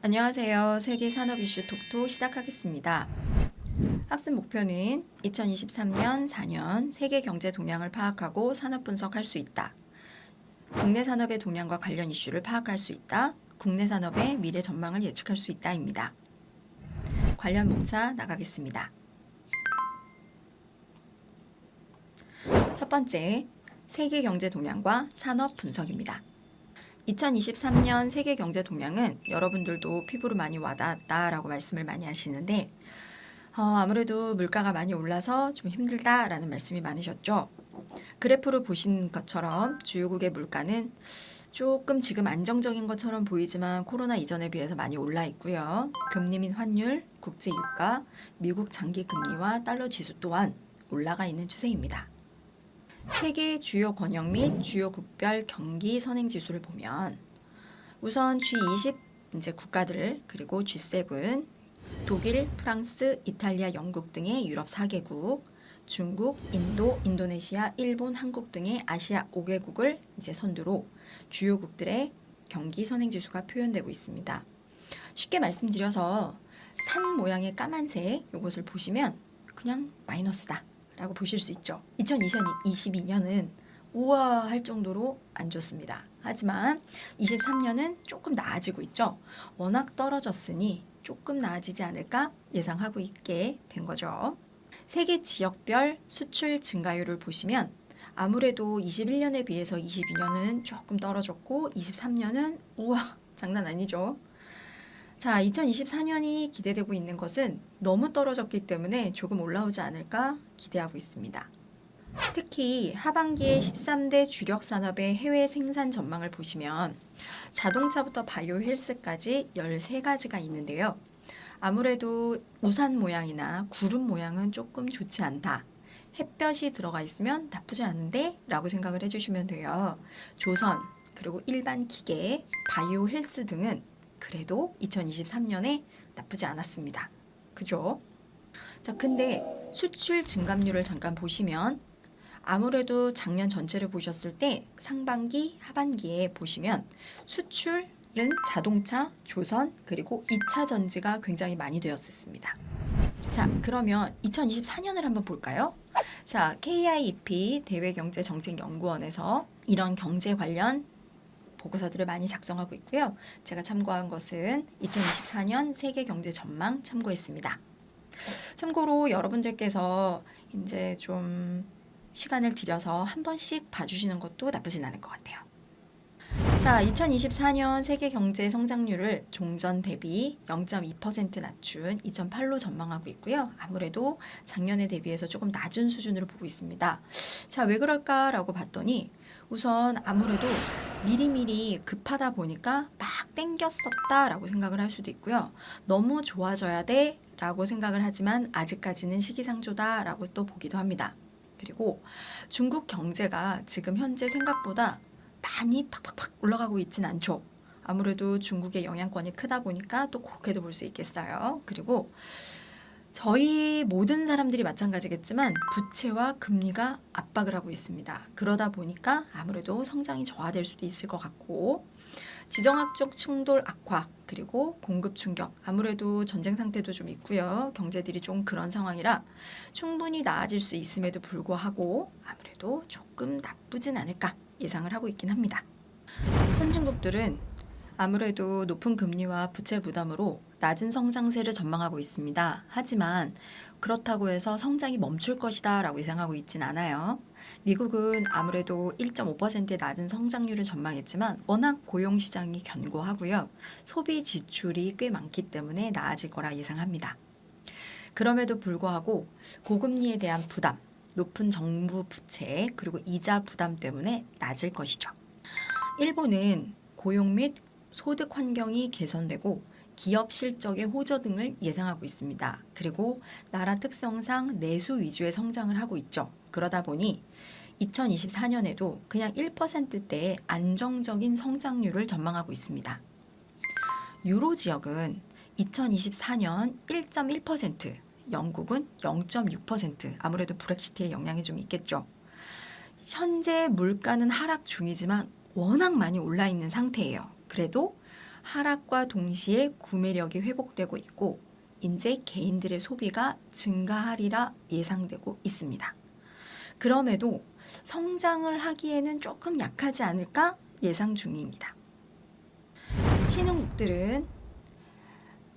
안녕하세요. 세계 산업 이슈 톡톡 시작하겠습니다. 학습 목표는 2023년 4년 세계 경제 동향을 파악하고 산업 분석할 수 있다. 국내 산업의 동향과 관련 이슈를 파악할 수 있다. 국내 산업의 미래 전망을 예측할 수 있다입니다. 관련 목차 나가겠습니다. 첫 번째, 세계 경제 동향과 산업 분석입니다. 2023년 세계 경제 동향은 여러분들도 피부로 많이 와닿았다라고 말씀을 많이 하시는데 아무래도 물가가 많이 올라서 좀 힘들다라는 말씀이 많으셨죠. 그래프로 보신 것처럼 주요국의 물가는 조금 지금 안정적인 것처럼 보이지만 코로나 이전에 비해서 많이 올라 있고요. 금리 및 환율, 국제 유가, 미국 장기 금리와 달러 지수 또한 올라가 있는 추세입니다. 세계 주요 권역 및 주요국별 경기 선행 지수를 보면 우선 G20 이제 국가들 그리고 G7, 독일, 프랑스, 이탈리아, 영국 등의 유럽 4개국, 중국, 인도, 인도네시아, 일본, 한국 등의 아시아 5개국을 이제 선두로 주요국들의 경기 선행 지수가 표현되고 있습니다. 쉽게 말씀드려서 산 모양의 까만색 이것을 보시면 그냥 마이너스다 라고 보실 수 있죠. 2022년은 우와 할 정도로 안 좋습니다. 하지만 23년은 조금 나아지고 있죠. 워낙 떨어졌으니 조금 나아지지 않을까 예상하고 있게 된 거죠. 세계 지역별 수출 증가율을 보시면 아무래도 21년에 비해서 22년은 조금 떨어졌고 23년은 우와 장난 아니죠. 자, 2024년이 기대되고 있는 것은 너무 떨어졌기 때문에 조금 올라오지 않을까 기대하고 있습니다. 특히 하반기에 13대 주력 산업의 해외 생산 전망을 보시면 자동차부터 바이오 헬스까지 13가지가 있는데요. 아무래도 우산 모양이나 구름 모양은 조금 좋지 않다. 햇볕이 들어가 있으면 나쁘지 않은데 라고 생각을 해주시면 돼요. 조선, 그리고 일반 기계, 바이오 헬스 등은 그래도 2023년에 나쁘지 않았습니다. 그죠? 자, 근데 수출 증감률을 잠깐 보시면 아무래도 작년 전체를 보셨을 때 상반기, 하반기에 보시면 수출은 자동차, 조선, 그리고 2차 전지가 굉장히 많이 되었습니다. 자, 그러면 2024년을 한번 볼까요? 자, KIEP 대외경제정책연구원에서 이런 경제 관련 보고서들을 많이 작성하고 있고요. 제가 참고한 것은 2024년 세계 경제 전망 참고했습니다. 참고로 여러분들께서 이제 좀 시간을 들여서 한 번씩 봐주시는 것도 나쁘진 않을 것 같아요. 자, 2024년 세계 경제 성장률을 종전 대비 0.2% 낮춘 2.8로 전망하고 있고요. 아무래도 작년에 대비해서 조금 낮은 수준으로 보고 있습니다. 자, 왜 그럴까라고 봤더니 우선 아무래도 미리미리 급하다 보니까 막 땡겼었다라고 생각을 할 수도 있고요. 너무 좋아져야 돼 라고 생각을 하지만 아직까지는 시기상조다라고 또 보기도 합니다. 그리고 중국 경제가 지금 현재 생각보다 많이 팍팍팍 올라가고 있진 않죠. 아무래도 중국의 영향권이 크다 보니까 또 그렇게도 볼 수 있겠어요. 그리고 저희 모든 사람들이 마찬가지겠지만 부채와 금리가 압박을 하고 있습니다. 그러다 보니까 아무래도 성장이 저하될 수도 있을 것 같고 지정학적 충돌 악화 그리고 공급 충격 아무래도 전쟁 상태도 좀 있고요. 경제들이 좀 그런 상황이라 충분히 나아질 수 있음에도 불구하고 아무래도 조금 나쁘진 않을까 예상을 하고 있긴 합니다. 선진국들은 아무래도 높은 금리와 부채 부담으로 낮은 성장세를 전망하고 있습니다. 하지만 그렇다고 해서 성장이 멈출 것이다 라고 예상하고 있진 않아요. 미국은 아무래도 1.5%의 낮은 성장률을 전망했지만 워낙 고용시장이 견고하고요. 소비 지출이 꽤 많기 때문에 나아질 거라 예상합니다. 그럼에도 불구하고 고금리에 대한 부담, 높은 정부 부채, 그리고 이자 부담 때문에 낮을 것이죠. 일본은 고용 및 소득 환경이 개선되고 기업 실적의 호조 등을 예상하고 있습니다. 그리고 나라 특성상 내수 위주의 성장을 하고 있죠. 그러다 보니 2024년에도 그냥 1%대의 안정적인 성장률을 전망하고 있습니다. 유로 지역은 2024년 1.1%, 영국은 0.6%, 아무래도 브렉시트의 영향이 좀 있겠죠. 현재 물가는 하락 중이지만 워낙 많이 올라 있는 상태예요. 그래도 하락과 동시에 구매력이 회복되고 있고 이제 개인들의 소비가 증가하리라 예상되고 있습니다. 그럼에도 성장을 하기에는 조금 약하지 않을까 예상 중입니다. 신흥국들은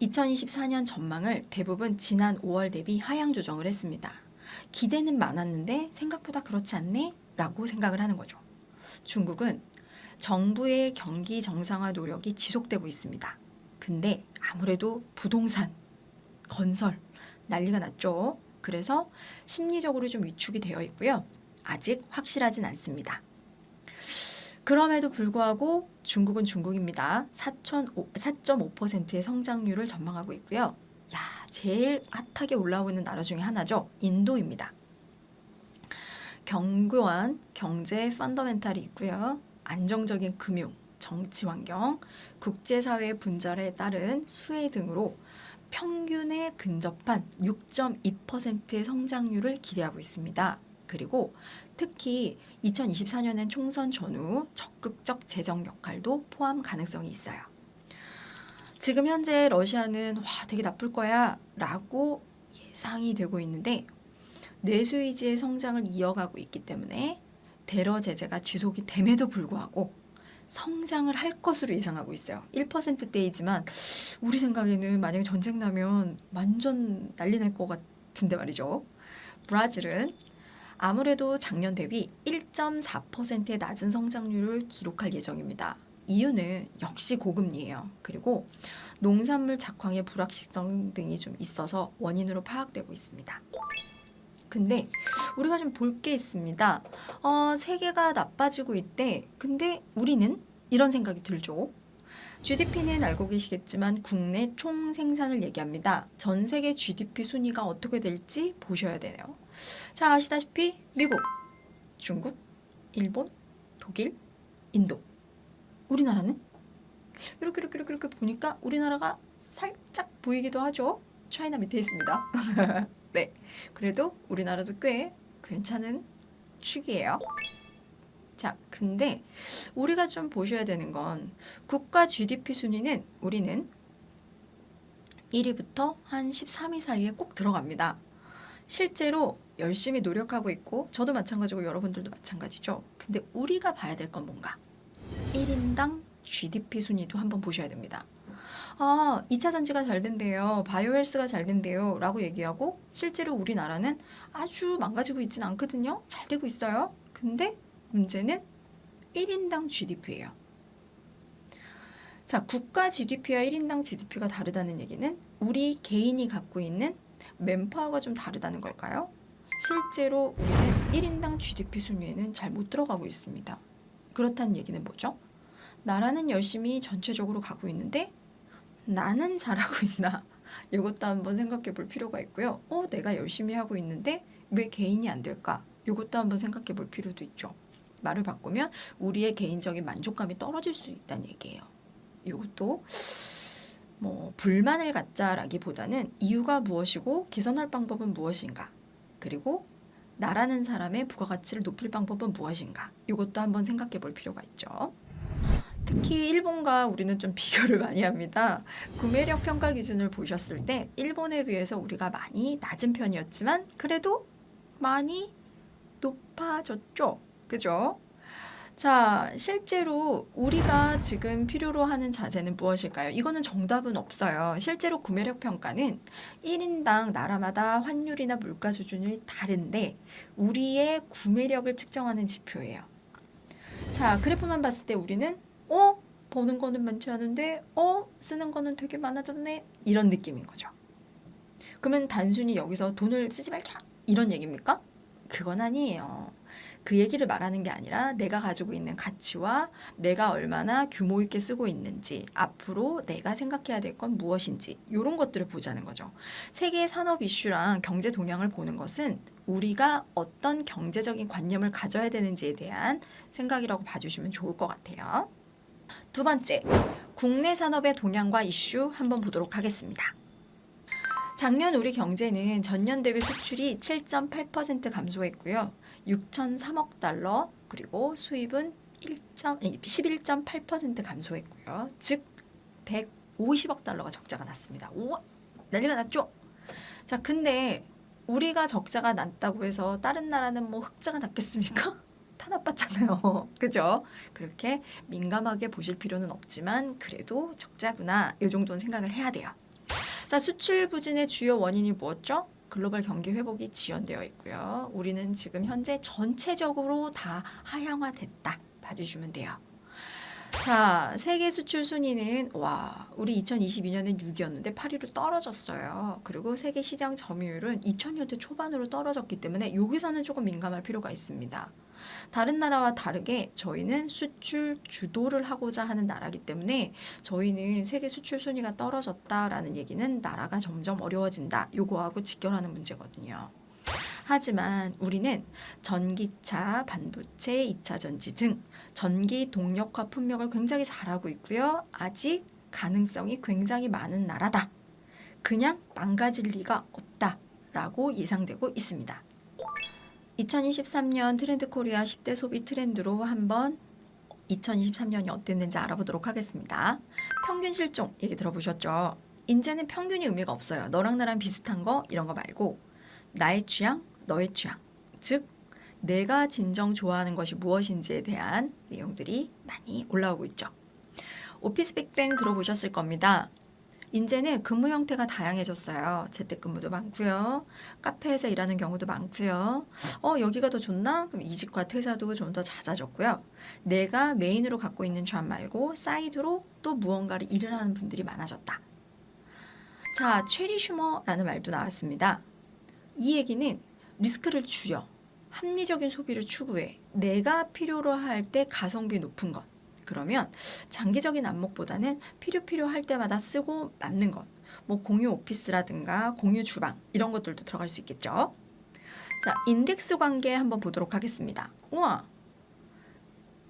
2024년 전망을 대부분 지난 5월 대비 하향 조정을 했습니다. 기대는 많았는데 생각보다 그렇지 않네? 라고 생각을 하는 거죠. 중국은 정부의 경기 정상화 노력이 지속되고 있습니다. 근데 아무래도 부동산, 건설 난리가 났죠. 그래서 심리적으로 좀 위축이 되어 있고요. 아직 확실하진 않습니다. 그럼에도 불구하고 중국은 중국입니다. 4.5%의 성장률을 전망하고 있고요. 야, 제일 핫하게 올라오고 있는 나라 중에 하나죠. 인도입니다. 견고한 경제 펀더멘탈이 있고요. 안정적인 금융, 정치 환경, 국제사회의 분절에 따른 수혜 등으로 평균에 근접한 6.2%의 성장률을 기대하고 있습니다. 그리고 특히 2024년엔 총선 전후 적극적 재정 역할도 포함 가능성이 있어요. 지금 현재 러시아는 되게 나쁠 거야 라고 예상이 되고 있는데 내수 위주의 성장을 이어가고 있기 때문에 대러 제재가 지속이 됨에도 불구하고 성장을 할 것으로 예상하고 있어요. 1%대이지만 우리 생각에는 만약에 전쟁 나면 완전 난리 날 것 같은데 말이죠. 브라질은 아무래도 작년 대비 1.4%의 낮은 성장률을 기록할 예정입니다. 이유는 역시 고금리예요. 그리고 농산물 작황의 불확실성 등이 좀 있어서 원인으로 파악되고 있습니다. 근데 우리가 좀 볼 게 있습니다. 세계가 나빠지고 있대. 근데 우리는 이런 생각이 들죠. GDP는 알고 계시겠지만 국내 총 생산을 얘기합니다. 전 세계 GDP 순위가 어떻게 될지 보셔야 되네요. 자, 아시다시피 미국, 중국, 일본, 독일, 인도. 우리나라는 이렇게 보니까 우리나라가 살짝 보이기도 하죠. 차이나 밑에 있습니다. 네, 그래도 우리나라도 꽤 괜찮은 축이에요. 자, 근데 우리가 좀 보셔야 되는 건 국가 GDP 순위는 우리는 1위부터 한 13위 사이에 꼭 들어갑니다. 실제로 열심히 노력하고 있고 저도 마찬가지고 여러분들도 마찬가지죠. 근데 우리가 봐야 될 건 뭔가? 1인당 GDP 순위도 한번 보셔야 됩니다. 2차 전지가 잘 된대요. 바이오헬스가 잘 된대요. 라고 얘기하고 실제로 우리나라는 아주 망가지고 있진 않거든요. 잘 되고 있어요. 근데 문제는 1인당 GDP예요. 자, 국가 GDP와 1인당 GDP가 다르다는 얘기는 우리 개인이 갖고 있는 맨파워가 좀 다르다는 걸까요? 실제로 우리는 1인당 GDP 순위에는 잘 못 들어가고 있습니다. 그렇다는 얘기는 뭐죠? 나라는 열심히 전체적으로 가고 있는데 나는 잘하고 있나? 이것도 한번 생각해 볼 필요가 있고요. 내가 열심히 하고 있는데 왜 개인이 안 될까? 이것도 한번 생각해 볼 필요도 있죠. 말을 바꾸면 우리의 개인적인 만족감이 떨어질 수 있다는 얘기예요. 이것도 불만을 갖자라기보다는 이유가 무엇이고 개선할 방법은 무엇인가? 그리고 나라는 사람의 부가가치를 높일 방법은 무엇인가? 이것도 한번 생각해 볼 필요가 있죠. 특히 일본과 우리는 좀 비교를 많이 합니다. 구매력 평가 기준을 보셨을 때 일본에 비해서 우리가 많이 낮은 편이었지만 그래도 많이 높아졌죠. 그죠? 자, 실제로 우리가 지금 필요로 하는 자세는 무엇일까요? 이거는 정답은 없어요. 실제로 구매력 평가는 1인당 나라마다 환율이나 물가 수준이 다른데 우리의 구매력을 측정하는 지표예요. 자, 그래프만 봤을 때 우리는 버는 거는 많지 않은데 쓰는 거는 되게 많아졌네 이런 느낌인 거죠. 그러면 단순히 여기서 돈을 쓰지 말자 이런 얘기입니까? 그건 아니에요. 그 얘기를 말하는 게 아니라 내가 가지고 있는 가치와 내가 얼마나 규모 있게 쓰고 있는지, 앞으로 내가 생각해야 될 건 무엇인지 이런 것들을 보자는 거죠. 세계의 산업 이슈랑 경제 동향을 보는 것은 우리가 어떤 경제적인 관념을 가져야 되는지에 대한 생각이라고 봐주시면 좋을 것 같아요. 두 번째, 국내 산업의 동향과 이슈 한번 보도록 하겠습니다. 작년 우리 경제는 전년 대비 수출이 7.8% 감소했고요. 6,003억 달러, 그리고 수입은 11.8% 감소했고요. 즉 150억 달러가 적자가 났습니다. 우와, 난리가 났죠? 자, 근데 우리가 적자가 났다고 해서 다른 나라는 뭐 흑자가 났겠습니까? 다 나빴잖아요. 그죠? 그렇게 민감하게 보실 필요는 없지만 그래도 적자구나, 이 정도는 생각을 해야 돼요. 자, 수출 부진의 주요 원인이 무엇죠? 글로벌 경기 회복이 지연되어 있고요. 우리는 지금 현재 전체적으로 다 하향화됐다 봐주시면 돼요. 자, 세계 수출 순위는 우리 2022년엔 6위였는데 8위로 떨어졌어요. 그리고 세계 시장 점유율은 2000년대 초반으로 떨어졌기 때문에 여기서는 조금 민감할 필요가 있습니다. 다른 나라와 다르게 저희는 수출 주도를 하고자 하는 나라이기 때문에 저희는 세계 수출 순위가 떨어졌다라는 얘기는 나라가 점점 어려워진다, 요거하고 직결하는 문제거든요. 하지만 우리는 전기차, 반도체, 2차 전지 등 전기 동력화 품목을 굉장히 잘하고 있고요. 아직 가능성이 굉장히 많은 나라다. 그냥 망가질 리가 없다라고 예상되고 있습니다. 2023년 트렌드 코리아 10대 소비 트렌드로 한번 2023년이 어땠는지 알아보도록 하겠습니다. 평균 실종 얘기 들어보셨죠? 이제는 평균이 의미가 없어요. 너랑 나랑 비슷한 거 이런 거 말고 나의 취향, 너의 취향, 즉 내가 진정 좋아하는 것이 무엇인지에 대한 내용들이 많이 올라오고 있죠. 오피스 빅뱅 들어보셨을 겁니다. 이제는 근무 형태가 다양해졌어요. 재택근무도 많고요. 카페에서 일하는 경우도 많고요. 여기가 더 좋나? 그럼 이직과 퇴사도 좀 더 잦아졌고요. 내가 메인으로 갖고 있는 잡 말고 사이드로 또 무언가를 일을 하는 분들이 많아졌다. 자, 체리 슈머라는 말도 나왔습니다. 이 얘기는 리스크를 줄여, 합리적인 소비를 추구해, 내가 필요로 할 때 가성비 높은 것, 그러면 장기적인 안목보다는 필요할 때마다 쓰고 남는 것, 뭐 공유 오피스라든가 공유 주방 이런 것들도 들어갈 수 있겠죠. 자, 인덱스 관계 한번 보도록 하겠습니다. 우와,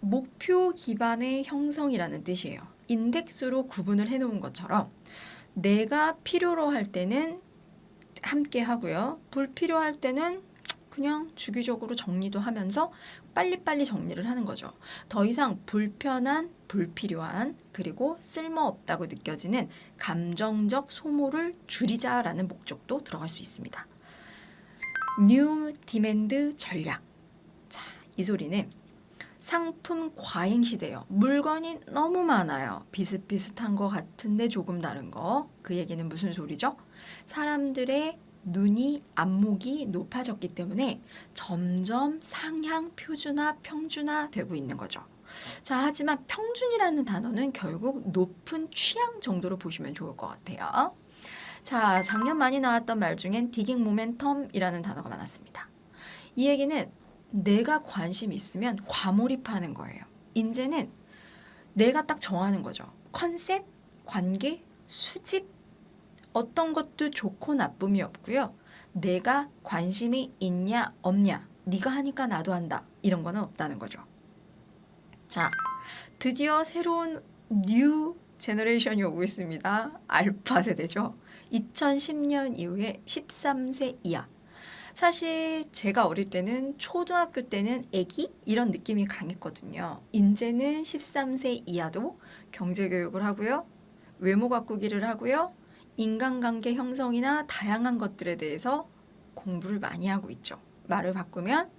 목표 기반의 형성이라는 뜻이에요. 인덱스로 구분을 해놓은 것처럼 내가 필요로 할 때는 함께 하고요. 불필요할 때는 그냥 주기적으로 정리도 하면서 빨리빨리 정리를 하는 거죠. 더 이상 불편한, 불필요한, 그리고 쓸모없다고 느껴지는 감정적 소모를 줄이자라는 목적도 들어갈 수 있습니다. 뉴 디맨드 전략. 자, 이 소리는 상품 과잉 시대예요. 물건이 너무 많아요. 비슷비슷한 거 같은데 조금 다른 거. 그 얘기는 무슨 소리죠? 사람들의 눈이, 안목이 높아졌기 때문에 점점 상향 표준화, 평준화 되고 있는 거죠. 자, 하지만 평준이라는 단어는 결국 높은 취향 정도로 보시면 좋을 것 같아요. 자, 작년 많이 나왔던 말 중엔 디깅 모멘텀이라는 단어가 많았습니다. 이 얘기는 내가 관심 있으면 과몰입하는 거예요. 이제는 내가 딱 정하는 거죠. 컨셉, 관계, 수집, 어떤 것도 좋고 나쁨이 없고요. 내가 관심이 있냐 없냐, 네가 하니까 나도 한다, 이런 거는 없다는 거죠. 자, 드디어 새로운 뉴 제너레이션이 오고 있습니다. 알파 세대죠. 2010년 이후에 13세 이하. 사실 제가 어릴 때는 초등학교 때는 애기 이런 느낌이 강했거든요. 이제는 13세 이하도 경제교육을 하고요. 외모 가꾸기를 하고요. 인간관계 형성이나 다양한 것들에 대해서 공부를 많이 하고 있죠. 말을 바꾸면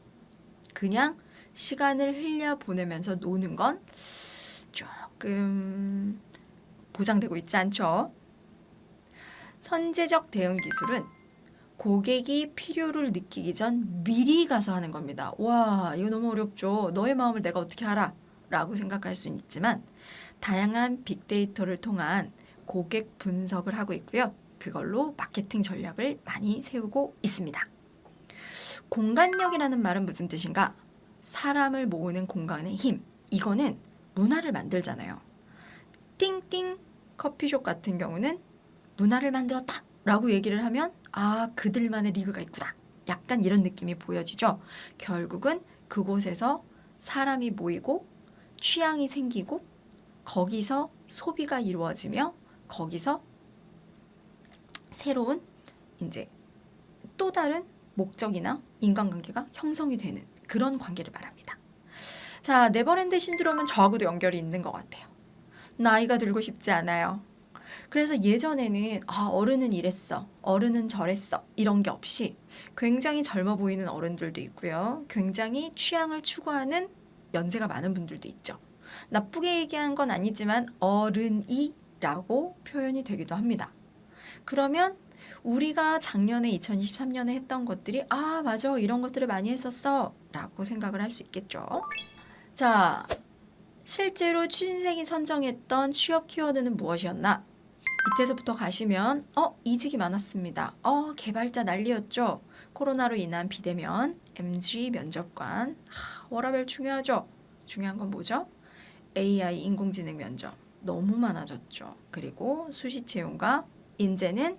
그냥 시간을 흘려보내면서 노는 건 조금 보장되고 있지 않죠. 선제적 대응 기술은 고객이 필요를 느끼기 전 미리 가서 하는 겁니다. 와, 이거 너무 어렵죠. 너의 마음을 내가 어떻게 알아? 라고 생각할 수는 있지만 다양한 빅데이터를 통한 고객 분석을 하고 있고요. 그걸로 마케팅 전략을 많이 세우고 있습니다. 공간력이라는 말은 무슨 뜻인가? 사람을 모으는 공간의 힘. 이거는 문화를 만들잖아요. 띵띵 커피숍 같은 경우는 문화를 만들었다 라고 얘기를 하면 아, 그들만의 리그가 있구나. 약간 이런 느낌이 보여지죠. 결국은 그곳에서 사람이 모이고 취향이 생기고 거기서 소비가 이루어지며 거기서 새로운 이제 또 다른 목적이나 인간관계가 형성이 되는 그런 관계를 말합니다. 자, 네버랜드 신드롬은 저하고도 연결이 있는 것 같아요. 나이가 들고 싶지 않아요. 그래서 예전에는 어른은 이랬어, 어른은 저랬어 이런 게 없이 굉장히 젊어 보이는 어른들도 있고요. 굉장히 취향을 추구하는 연세가 많은 분들도 있죠. 나쁘게 얘기한 건 아니지만 어른이라고 표현이 되기도 합니다. 그러면 우리가 작년에 2023년에 했던 것들이 맞아 이런 것들을 많이 했었어 라고 생각을 할 수 있겠죠. 자, 실제로 취준생이 선정했던 취업 키워드는 무엇이었나? 밑에서부터 가시면 이직이 많았습니다. 개발자 난리였죠. 코로나로 인한 비대면, MG 면접관, 워라밸 중요하죠. 중요한 건 뭐죠? AI 인공지능 면접 너무 많아졌죠. 그리고 수시 채용과 인재는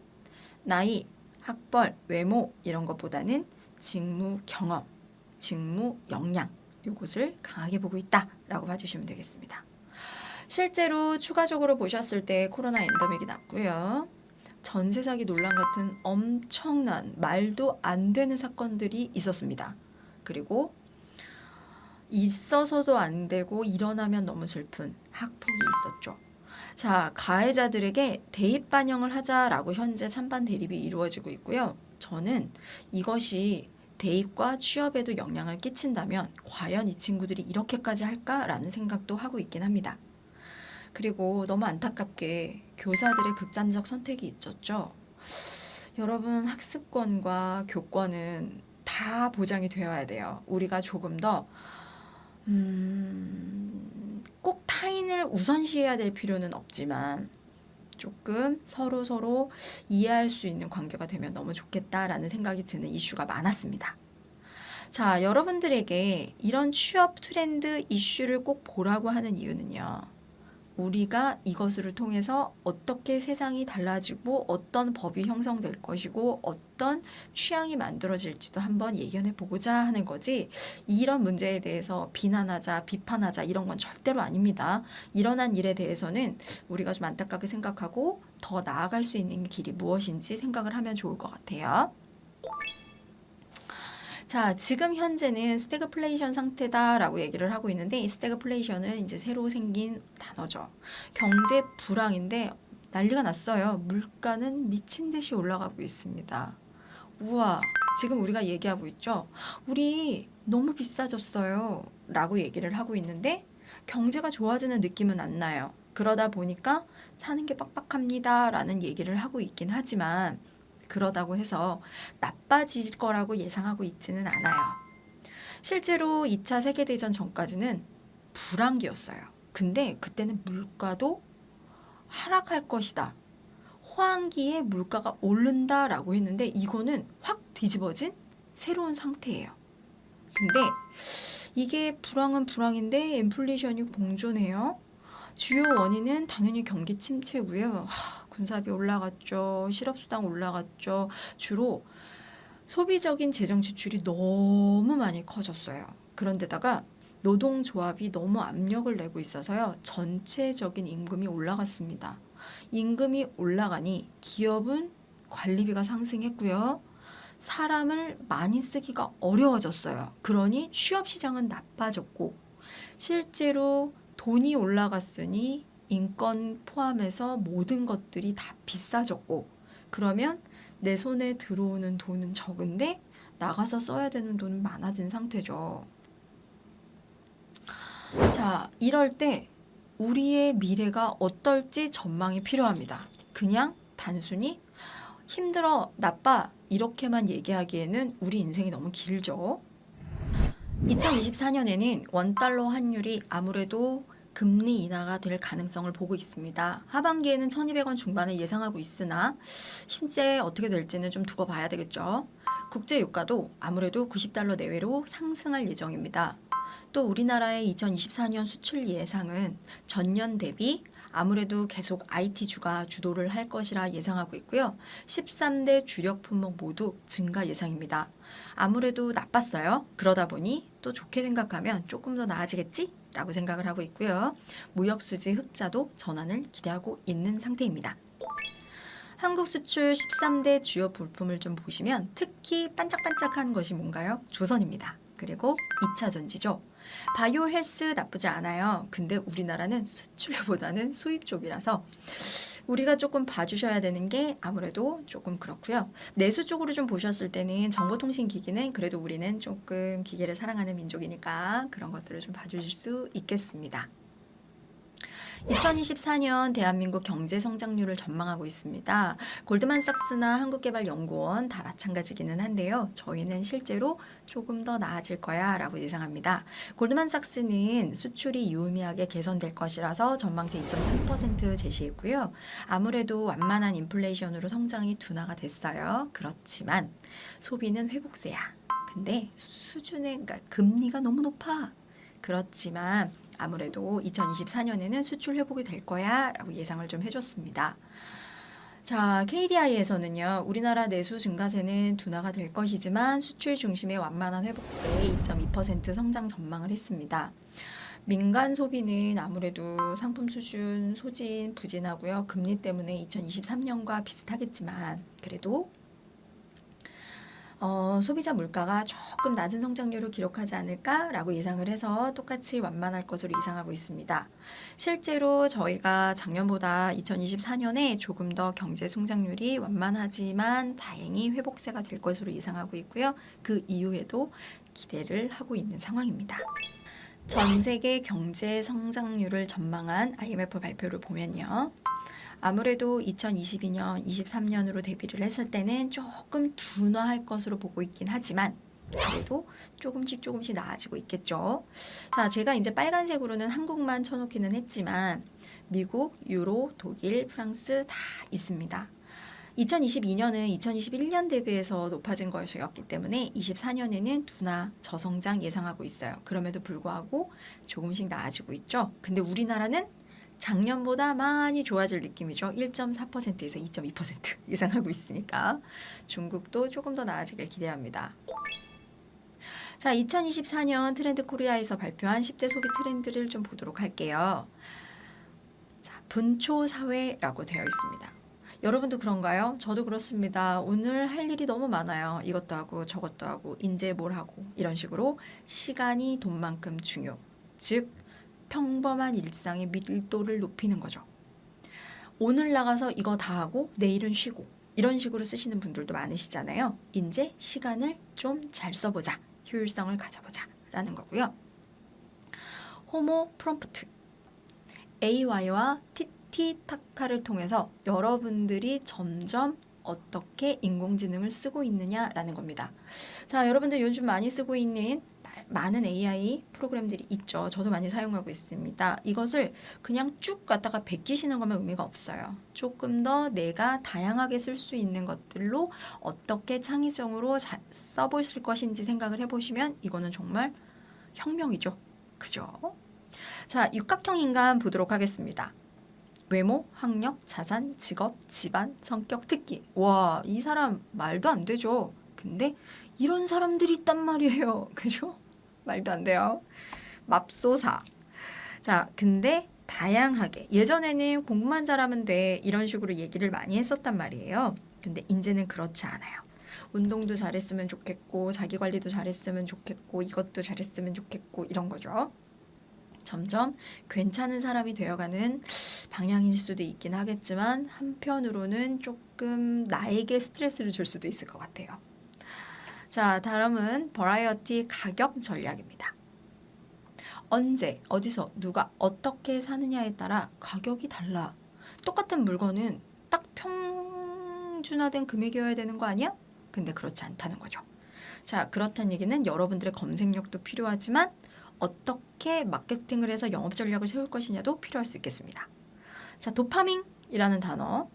나이, 학벌, 외모 이런 것보다는 직무 경험, 직무 역량 요것을 강하게 보고 있다라고 봐주시면 되겠습니다. 실제로 추가적으로 보셨을 때 코로나 엔더믹이 났고요. 전세 사기 논란 같은 엄청난 말도 안 되는 사건들이 있었습니다. 그리고 있어서도 안 되고 일어나면 너무 슬픈 학폭이 있었죠. 자, 가해자들에게 대입 반영을 하자라고 현재 찬반 대립이 이루어지고 있고요. 저는 이것이 대입과 취업에도 영향을 끼친다면 과연 이 친구들이 이렇게까지 할까라는 생각도 하고 있긴 합니다. 그리고 너무 안타깝게 교사들의 극단적 선택이 있었죠. 여러분, 학습권과 교권은 다 보장이 되어야 돼요. 우리가 조금 더 꼭 타인을 우선시해야 될 필요는 없지만 조금 서로 이해할 수 있는 관계가 되면 너무 좋겠다라는 생각이 드는 이슈가 많았습니다. 자, 여러분들에게 이런 취업 트렌드 이슈를 꼭 보라고 하는 이유는요. 우리가 이것을 통해서 어떻게 세상이 달라지고 어떤 법이 형성될 것이고 어떤 취향이 만들어질지도 한번 예견해 보고자 하는 거지, 이런 문제에 대해서 비난하자, 비판하자 이런 건 절대로 아닙니다. 일어난 일에 대해서는 우리가 좀 안타깝게 생각하고 더 나아갈 수 있는 길이 무엇인지 생각을 하면 좋을 것 같아요. 자, 지금 현재는 스태그플레이션 상태다라고 얘기를 하고 있는데 이 스태그플레이션은 이제 새로 생긴 단어죠. 경제 불황인데 난리가 났어요. 물가는 미친 듯이 올라가고 있습니다. 우와, 지금 우리가 얘기하고 있죠. 우리 너무 비싸졌어요. 라고 얘기를 하고 있는데 경제가 좋아지는 느낌은 안 나요. 그러다 보니까 사는 게 빡빡합니다. 라는 얘기를 하고 있긴 하지만 그러다고 해서 나빠질 거라고 예상하고 있지는 않아요. 실제로 2차 세계대전 전까지는 불황기였어요. 근데 그때는 물가도 하락할 것이다. 호황기에 물가가 오른다라고 했는데 이거는 확 뒤집어진 새로운 상태예요. 근데 이게 불황은 불황인데 인플레이션이 공존해요. 주요 원인은 당연히 경기 침체고요. 군사비 올라갔죠. 실업수당 올라갔죠. 주로 소비적인 재정 지출이 너무 많이 커졌어요. 그런데다가 노동조합이 너무 압력을 내고 있어서요. 전체적인 임금이 올라갔습니다. 임금이 올라가니 기업은 관리비가 상승했고요. 사람을 많이 쓰기가 어려워졌어요. 그러니 취업시장은 나빠졌고 실제로 돈이 올라갔으니 인건 포함해서 모든 것들이 다 비싸졌고 그러면 내 손에 들어오는 돈은 적은데 나가서 써야 되는 돈은 많아진 상태죠. 자, 이럴 때 우리의 미래가 어떨지 전망이 필요합니다. 그냥 단순히 힘들어, 나빠 이렇게만 얘기하기에는 우리 인생이 너무 길죠. 2024년에는 원달러 환율이 아무래도 금리 인하가 될 가능성을 보고 있습니다. 하반기에는 1200원 중반을 예상하고 있으나 실제 어떻게 될지는 좀 두고 봐야 되겠죠. 국제 유가도 아무래도 90달러 내외로 상승할 예정입니다. 또 우리나라의 2024년 수출 예상은 전년 대비 아무래도 계속 IT주가 주도를 할 것이라 예상하고 있고요. 13대 주력 품목 모두 증가 예상입니다. 아무래도 나빴어요. 그러다 보니 또 좋게 생각하면 조금 더 나아지겠지? 라고 생각을 하고 있고요. 무역수지 흑자도 전환을 기대하고 있는 상태입니다. 한국 수출 13대 주요 부품을 좀 보시면 특히 반짝반짝한 것이 뭔가요? 조선입니다. 그리고 2차 전지죠. 바이오 헬스 나쁘지 않아요. 근데 우리나라는 수출보다는 수입 쪽이라서 우리가 조금 봐주셔야 되는 게 아무래도 조금 그렇고요. 내수 쪽으로 좀 보셨을 때는 정보통신기기는 그래도 우리는 조금 기계를 사랑하는 민족이니까 그런 것들을 좀 봐주실 수 있겠습니다. 2024년 대한민국 경제 성장률을 전망하고 있습니다. 골드만삭스나 한국개발연구원 다 마찬가지기는 한데요. 저희는 실제로 조금 더 나아질 거야 라고 예상합니다. 골드만삭스는 수출이 유의미하게 개선될 것이라서 전망치 2.3% 제시했고요. 아무래도 완만한 인플레이션으로 성장이 둔화가 됐어요. 그렇지만 소비는 회복세야. 근데 수준의 그러니까 금리가 너무 높아. 그렇지만 아무래도 2024년에는 수출 회복이 될 거야 라고 예상을 좀 해줬습니다. 자, KDI에서는요, 우리나라 내수 증가세는 둔화가 될 것이지만 수출 중심의 완만한 회복세에 2.2% 성장 전망을 했습니다. 민간 소비는 아무래도 상품 수준 소진, 부진하고요. 금리 때문에 2023년과 비슷하겠지만 그래도 소비자 물가가 조금 낮은 성장률을 기록하지 않을까라고 예상을 해서 똑같이 완만할 것으로 예상하고 있습니다. 실제로 저희가 작년보다 2024년에 조금 더 경제 성장률이 완만하지만 다행히 회복세가 될 것으로 예상하고 있고요. 그 이후에도 기대를 하고 있는 상황입니다. 전 세계 경제 성장률을 전망한 IMF 발표를 보면요. 아무래도 2022년, 23년으로 대비를 했을 때는 조금 둔화할 것으로 보고 있긴 하지만 그래도 조금씩 나아지고 있겠죠. 자, 제가 이제 빨간색으로는 한국만 쳐놓기는 했지만 미국, 유로, 독일, 프랑스 다 있습니다. 2022년은 2021년 대비해서 높아진 것이었기 때문에 24년에는 둔화, 저성장 예상하고 있어요. 그럼에도 불구하고 조금씩 나아지고 있죠. 근데 우리나라는 작년보다 많이 좋아질 느낌이죠. 1.4%에서 2.2% 예상하고 있으니까 중국도 조금 더 나아지길 기대합니다. 자, 2024년 트렌드 코리아에서 발표한 10대 소비 트렌드를 좀 보도록 할게요. 자, 분초 사회라고 되어 있습니다. 여러분도 그런가요? 저도 그렇습니다. 오늘 할 일이 너무 많아요. 이것도 하고 저것도 하고 이제 뭘 하고 이런 식으로 시간이 돈만큼 중요. 즉 평범한 일상의 밀도를 높이는 거죠. 오늘 나가서 이거 다 하고 내일은 쉬고 이런 식으로 쓰시는 분들도 많으시잖아요. 이제 시간을 좀 잘 써보자. 효율성을 가져보자 라는 거고요. 호모 프롬프트 AI와 티키타카를 통해서 여러분들이 점점 어떻게 인공지능을 쓰고 있느냐라는 겁니다. 자, 여러분들 요즘 많이 쓰고 있는 많은 AI 프로그램들이 있죠. 저도 많이 사용하고 있습니다. 이것을 그냥 쭉 갖다가 베끼시는 거면 의미가 없어요. 조금 더 내가 다양하게 쓸 수 있는 것들로 어떻게 창의성으로 써보실 것인지 생각을 해보시면 이거는 정말 혁명이죠. 그죠? 자, 육각형 인간 보도록 하겠습니다. 외모, 학력, 자산, 직업, 집안, 성격, 특기. 와, 이 사람 말도 안 되죠. 근데 이런 사람들이 있단 말이에요. 그죠? 말도 안 돼요. 맙소사. 자, 근데 다양하게 예전에는 공부만 잘하면 돼 이런 식으로 얘기를 많이 했었단 말이에요. 근데 이제는 그렇지 않아요. 운동도 잘했으면 좋겠고 자기관리도 잘했으면 좋겠고 이것도 잘했으면 좋겠고 이런 거죠. 점점 괜찮은 사람이 되어가는 방향일 수도 있긴 하겠지만 한편으로는 조금 나에게 스트레스를 줄 수도 있을 것 같아요. 자, 다음은 버라이어티 가격 전략입니다. 언제, 어디서, 누가 어떻게 사느냐에 따라 가격이 달라. 똑같은 물건은 딱 평준화된 금액이어야 되는 거 아니야? 근데 그렇지 않다는 거죠. 자, 그렇다는 얘기는 여러분들의 검색력도 필요하지만 어떻게 마케팅을 해서 영업 전략을 세울 것이냐도 필요할 수 있겠습니다. 자, 도파민이라는 단어.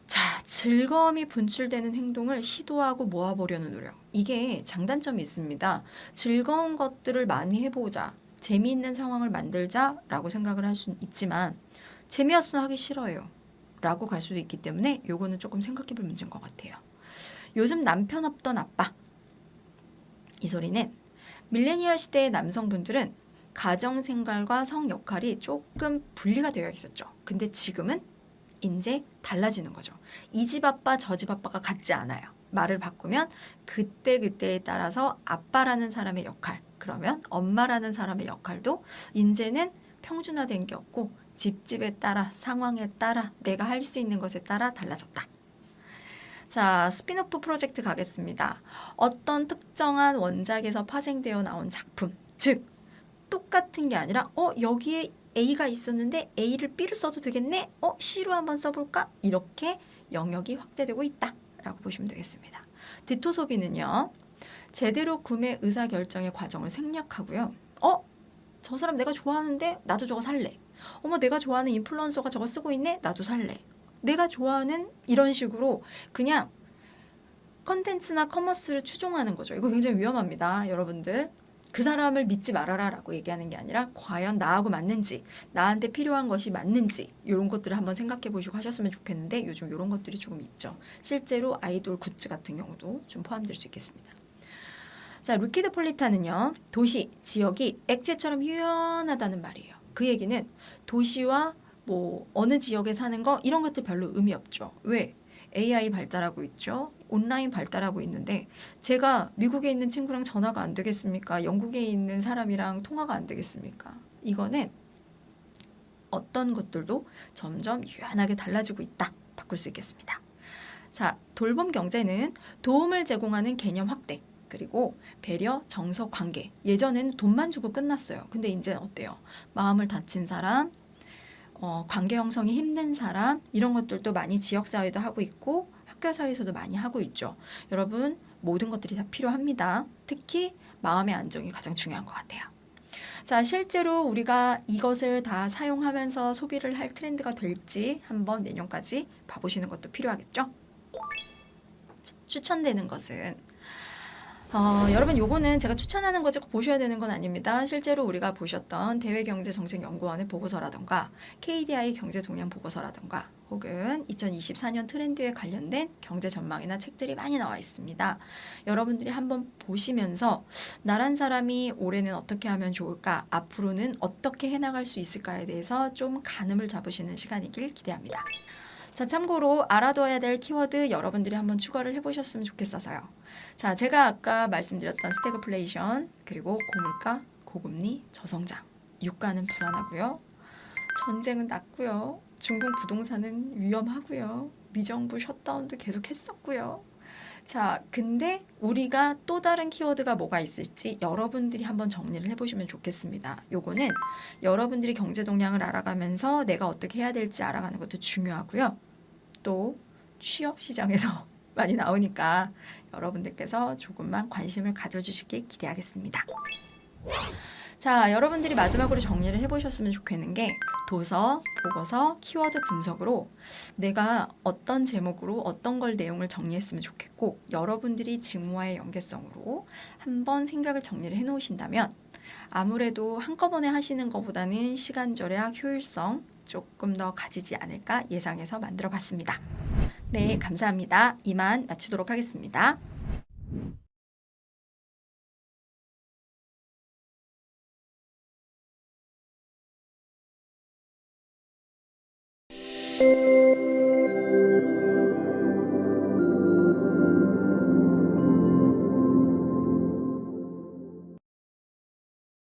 자, 즐거움이 분출되는 행동을 시도하고 모아보려는 노력. 이게 장단점이 있습니다. 즐거운 것들을 많이 해보자, 재미있는 상황을 만들자라고 생각을 할 수는 있지만 재미없으면 하기 싫어요 라고 갈 수도 있기 때문에 요거는 조금 생각해볼 문제인 것 같아요. 요즘 남편 없던 아빠. 이 소리는 밀레니얼 시대의 남성분들은 가정생활과 성 역할이 조금 분리가 되어 있었죠. 근데 지금은 이제 달라지는 거죠. 이 집 아빠 저 집 아빠가 같지 않아요. 말을 바꾸면 그때그때에 따라서 아빠라는 사람의 역할, 그러면 엄마라는 사람의 역할도 이제는 평준화된 게 없고 집집에 따라, 상황에 따라, 내가 할 수 있는 것에 따라 달라졌다. 자, 스피노프 프로젝트 가겠습니다. 어떤 특정한 원작에서 파생되어 나온 작품, 즉 똑같은 게 아니라 여기에 A가 있었는데 A를 B로 써도 되겠네? C로 한번 써볼까? 이렇게 영역이 확대되고 있다라고 보시면 되겠습니다. 디토 소비는요. 제대로 구매 의사결정의 과정을 생략하고요. 저 사람 내가 좋아하는데 나도 저거 살래. 어머, 내가 좋아하는 인플루언서가 저거 쓰고 있네? 나도 살래. 내가 좋아하는 이런 식으로 그냥 컨텐츠나 커머스를 추종하는 거죠. 이거 굉장히 위험합니다, 여러분들. 그 사람을 믿지 말아라 라고 얘기하는 게 아니라 과연 나하고 맞는지, 나한테 필요한 것이 맞는지 이런 것들을 한번 생각해 보시고 하셨으면 좋겠는데 요즘 이런 것들이 조금 있죠. 실제로 아이돌 굿즈 같은 경우도 좀 포함될 수 있겠습니다. 자, 루키드 폴리타는요. 도시, 지역이 액체처럼 유연하다는 말이에요. 그 얘기는 도시와 뭐 어느 지역에 사는 거 이런 것들 별로 의미 없죠. 왜? AI 발달하고 있죠. 온라인 발달하고 있는데 제가 미국에 있는 친구랑 전화가 안 되겠습니까? 영국에 있는 사람이랑 통화가 안 되겠습니까? 이거는 어떤 것들도 점점 유연하게 달라지고 있다. 바꿀 수 있겠습니다. 자, 돌봄 경제는 도움을 제공하는 개념 확대, 그리고 배려, 정서, 관계. 예전에는 돈만 주고 끝났어요. 근데 이제는 어때요? 마음을 다친 사람, 관계 형성이 힘든 사람, 이런 것들도 많이 지역사회도 하고 있고 학교 사회에서도 많이 하고 있죠. 여러분, 모든 것들이 다 필요합니다. 특히 마음의 안정이 가장 중요한 것 같아요. 자, 실제로 우리가 이것을 다 사용하면서 소비를 할 트렌드가 될지 한번 내년까지 봐보시는 것도 필요하겠죠? 추천되는 것은 여러분, 요거는 제가 추천하는 거지 꼭 보셔야 되는 건 아닙니다. 실제로 우리가 보셨던 대외경제정책연구원의 보고서라던가 KDI 경제동향 보고서라던가 혹은 2024년 트렌드에 관련된 경제 전망이나 책들이 많이 나와 있습니다. 여러분들이 한번 보시면서 나란 사람이 올해는 어떻게 하면 좋을까, 앞으로는 어떻게 해나갈 수 있을까에 대해서 좀 가늠을 잡으시는 시간이길 기대합니다. 자, 참고로 알아둬야 될 키워드 여러분들이 한번 추가를 해보셨으면 좋겠어서요. 자, 제가 아까 말씀드렸던 스태그플레이션, 그리고 고물가, 고금리, 저성장, 유가는 불안하고요. 전쟁은 났고요. 중국 부동산은 위험하고요. 미정부 셧다운도 계속 했었고요. 자, 근데 우리가 또 다른 키워드가 뭐가 있을지 여러분들이 한번 정리를 해보시면 좋겠습니다. 요거는 여러분들이 경제 동향을 알아가면서 내가 어떻게 해야 될지 알아가는 것도 중요하고요. 또 취업 시장에서 많이 나오니까 여러분들께서 조금만 관심을 가져주시길 기대하겠습니다. 자, 여러분들이 마지막으로 정리를 해보셨으면 좋겠는 게 도서, 보고서, 키워드 분석으로 내가 어떤 제목으로 어떤 걸 내용을 정리했으면 좋겠고 여러분들이 직무와의 연계성으로 한번 생각을 정리를 해놓으신다면 아무래도 한꺼번에 하시는 것보다는 시간 절약, 효율성 조금 더 가지지 않을까 예상해서 만들어 봤습니다. 네, 감사합니다. 이만 마치도록 하겠습니다.